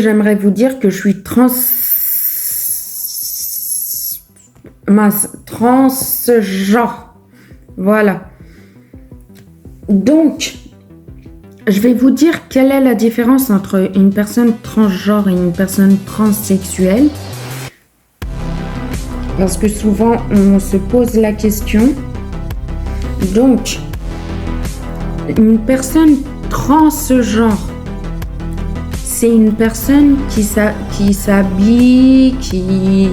J'aimerais vous dire que je suis transgenre. Voilà. Donc, je vais vous dire quelle est la différence entre une personne transgenre et une personne transsexuelle. Parce que souvent, on se pose la question. Donc, une personne transgenre, c'est une personne qui s'habille, qui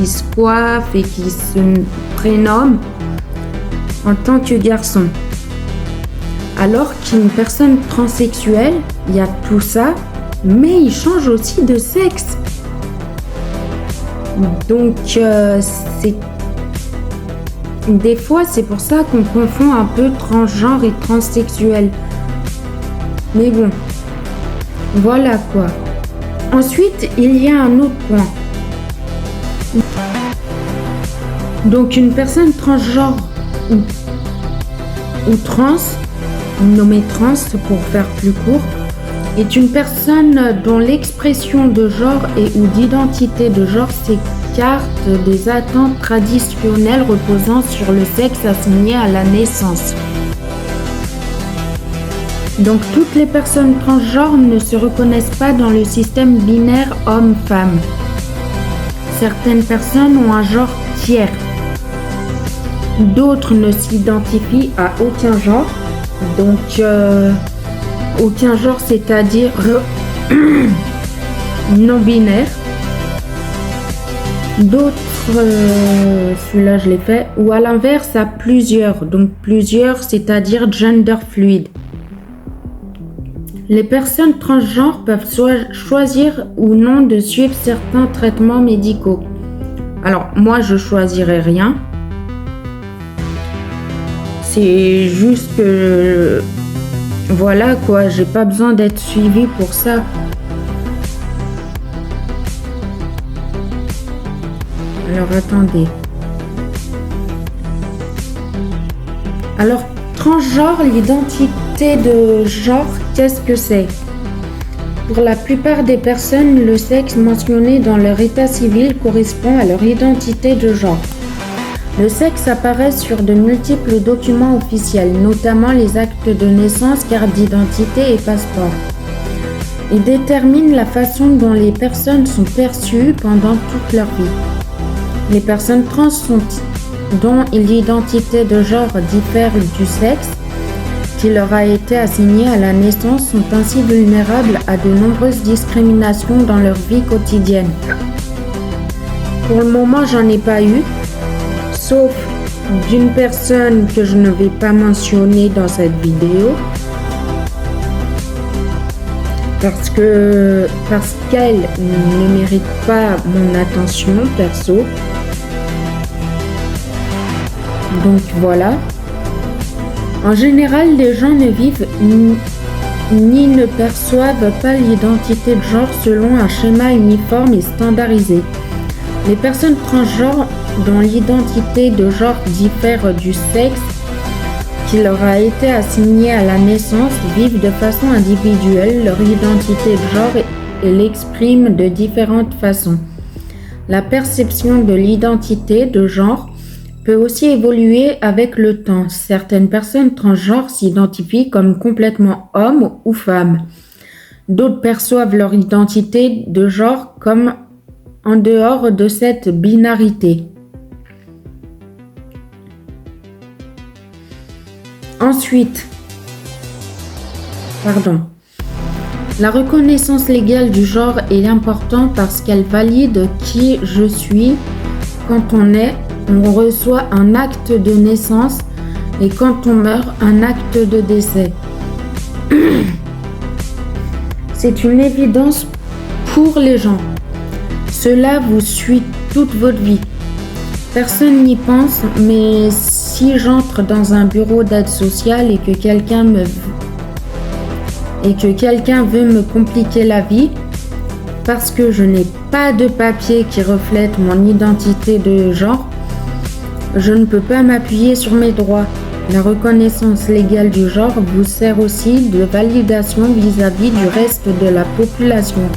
se coiffe et qui se prénomme en tant que garçon. Alors qu'une personne transsexuelle, il y a tout ça, mais il change aussi de sexe. Donc, des fois, c'est pour ça qu'on confond un peu transgenre et transsexuel. Mais bon, voilà quoi. Ensuite, il y a un autre point. Donc, une personne transgenre ou trans, nommée trans pour faire plus court, est une personne dont l'expression de genre et ou d'identité de genre s'écarte des attentes traditionnelles reposant sur le sexe assigné à la naissance. Donc toutes les personnes transgenres ne se reconnaissent pas dans le système binaire homme-femme. Certaines personnes ont un genre tiers. D'autres ne s'identifient à aucun genre. Donc aucun genre, c'est-à-dire non-binaire. D'autres, celui-là je l'ai fait, ou à l'inverse à plusieurs. Donc plusieurs, c'est-à-dire gender fluide. Les personnes transgenres peuvent choisir ou non de suivre certains traitements médicaux. Alors moi je choisirais rien. C'est juste que voilà quoi, j'ai pas besoin d'être suivie pour ça. Alors attendez. Alors transgenre, l'identité de genre, qu'est-ce que c'est? Pour la plupart des personnes, le sexe mentionné dans leur état civil correspond à leur identité de genre. Le sexe apparaît sur de multiples documents officiels, notamment les actes de naissance, carte d'identité et passeport. Il détermine la façon dont les personnes sont perçues pendant toute leur vie. Les personnes trans dont l'identité de genre diffère du sexe qui leur a été assigné à la naissance sont ainsi vulnérables à de nombreuses discriminations dans leur vie quotidienne. Pour le moment, j'en ai pas eu, sauf d'une personne que je ne vais pas mentionner dans cette vidéo, parce qu'elle ne mérite pas mon attention perso. Donc voilà. En général, les gens ne vivent ni ne perçoivent pas l'identité de genre selon un schéma uniforme et standardisé. Les personnes transgenres dont l'identité de genre diffère du sexe qui leur a été assigné à la naissance vivent de façon individuelle leur identité de genre et l'expriment de différentes façons. La perception de l'identité de genre peut aussi évoluer avec le temps. Certaines personnes transgenres s'identifient comme complètement homme ou femme. D'autres perçoivent leur identité de genre comme en dehors de cette binarité. Ensuite, la reconnaissance légale du genre est importante parce qu'elle valide qui je suis. Quand on reçoit un acte de naissance et quand on meurt, un acte de décès. C'est une évidence pour les gens. Cela vous suit toute votre vie. Personne n'y pense, mais si j'entre dans un bureau d'aide sociale et que quelqu'un veut me compliquer la vie parce que je n'ai pas de papier qui reflète mon identité de genre, je ne peux pas m'appuyer sur mes droits. La reconnaissance légale du genre vous sert aussi de validation vis-à-vis du reste de la population.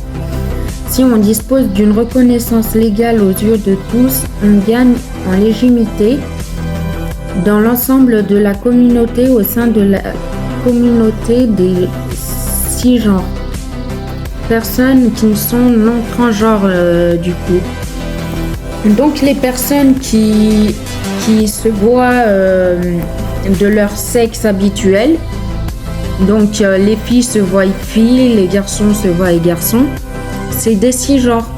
Si on dispose d'une reconnaissance légale aux yeux de tous, on gagne en légitimité dans l'ensemble de la communauté au sein de la communauté des cisgenres. Personnes qui sont non transgenres du coup. Donc les personnes qui se voient de leur sexe habituel, donc les filles se voient filles, les garçons se voient garçons, c'est des cisgenres.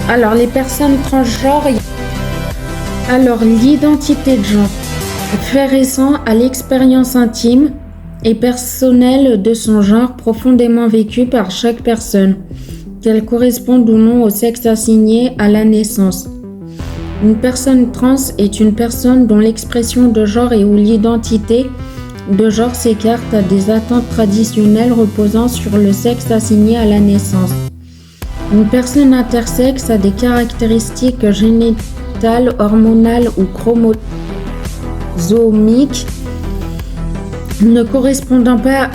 Alors les personnes transgenres, alors l'identité de genre, fait récent à l'expérience intime et personnelle de son genre profondément vécu par chaque personne, qu'elle corresponde ou non au sexe assigné à la naissance. Une personne trans est une personne dont l'expression de genre et ou l'identité de genre s'écarte à des attentes traditionnelles reposant sur le sexe assigné à la naissance. Une personne intersexe a des caractéristiques génitales, hormonales ou chromosomiques ne correspondant pas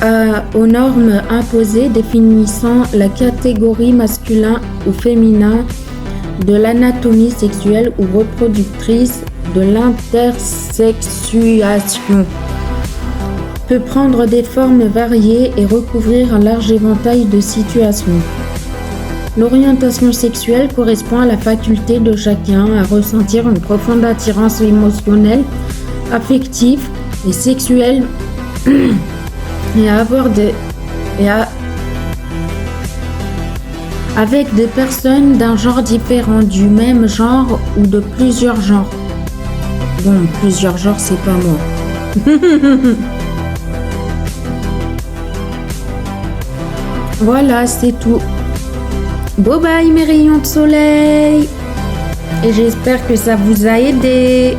aux normes imposées définissant la catégorie masculin ou féminin de l'anatomie sexuelle ou reproductrice de l'intersexuation. Peut prendre des formes variées et recouvrir un large éventail de situations. L'orientation sexuelle correspond à la faculté de chacun à ressentir une profonde attirance émotionnelle, affective et sexuelle et à avoir avec des personnes d'un genre différent, du même genre ou de plusieurs genres. Bon, plusieurs genres, c'est pas moi. Voilà, c'est tout. Bye bye mes rayons de soleil. Et j'espère que ça vous a aidé.